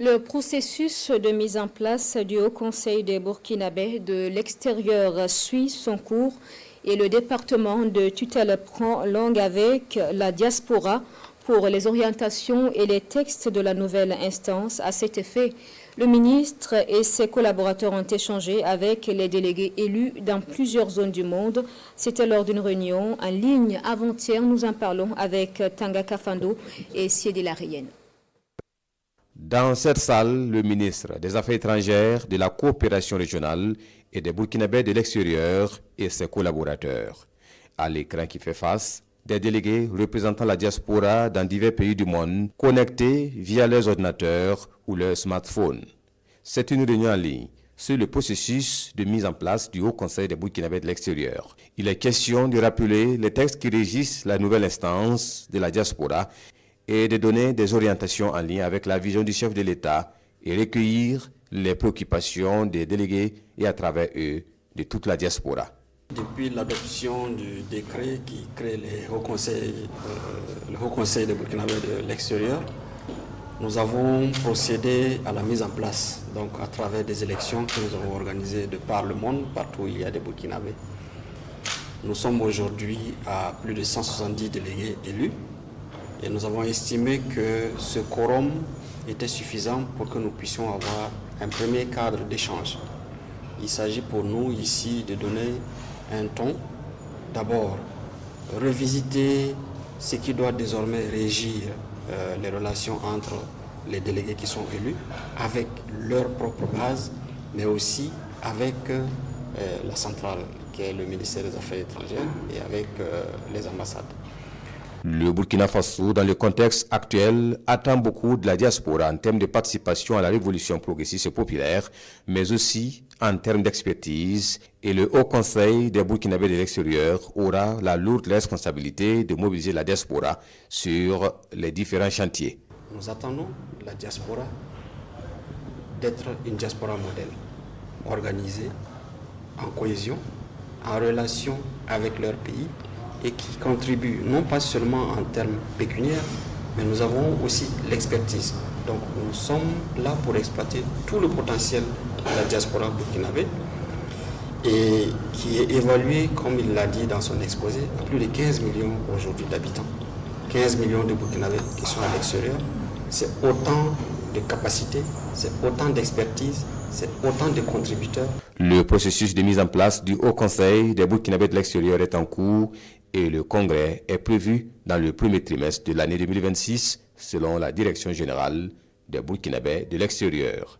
Le processus de mise en place du Haut Conseil des Burkinabés de l'extérieur suit son cours et le département de tutelle prend langue avec la diaspora pour les orientations et les textes de la nouvelle instance. À cet effet, le ministre et ses collaborateurs ont échangé avec les délégués élus dans plusieurs zones du monde. C'était lors d'une réunion en ligne avant-hier. Nous en parlons avec Tanga Kafando et Siedi Larienne. Dans cette salle, le ministre des Affaires étrangères, de la coopération régionale et des Burkinabés de l'extérieur et ses collaborateurs. À l'écran qui fait face, des délégués représentant la diaspora dans divers pays du monde, connectés via leurs ordinateurs ou leurs smartphones. C'est une réunion en ligne sur le processus de mise en place du Haut Conseil des Burkinabés de l'extérieur. Il est question de rappeler les textes qui régissent la nouvelle instance de la diaspora et de donner des orientations en lien avec la vision du chef de l'État et recueillir les préoccupations des délégués et à travers eux de toute la diaspora. Depuis l'adoption du décret qui crée le Haut Conseil des Burkinabés de l'extérieur, nous avons procédé à la mise en place, donc à travers des élections que nous avons organisées de par le monde, partout où il y a des Burkinabés. Nous sommes aujourd'hui à plus de 170 délégués élus. Et nous avons estimé que ce quorum était suffisant pour que nous puissions avoir un premier cadre d'échange. Il s'agit pour nous ici de donner un ton. D'abord, revisiter ce qui doit désormais régir les relations entre les délégués qui sont élus, avec leur propre base, mais aussi avec la centrale, qui est le ministère des Affaires étrangères, et avec les ambassades. Le Burkina Faso, dans le contexte actuel, attend beaucoup de la diaspora en termes de participation à la révolution progressiste et populaire, mais aussi en termes d'expertise. Et le Haut Conseil des Burkinabés de l'extérieur aura la lourde responsabilité de mobiliser la diaspora sur les différents chantiers. Nous attendons la diaspora d'être une diaspora modèle, organisée, en cohésion, en relation avec leur pays, et qui contribue non pas seulement en termes pécuniaires, mais nous avons aussi l'expertise. Donc nous sommes là pour exploiter tout le potentiel de la diaspora burkinabé et qui est évalué, comme il l'a dit dans son exposé, à plus de 15 millions aujourd'hui d'habitants. 15 millions de Burkinabés qui sont à l'extérieur. C'est autant de capacités, c'est autant d'expertise, c'est autant de contributeurs. Le processus de mise en place du Haut Conseil des Burkinabés de l'extérieur est en cours et le congrès est prévu dans le premier trimestre de l'année 2026 selon la Direction générale des Burkinabés de l'extérieur.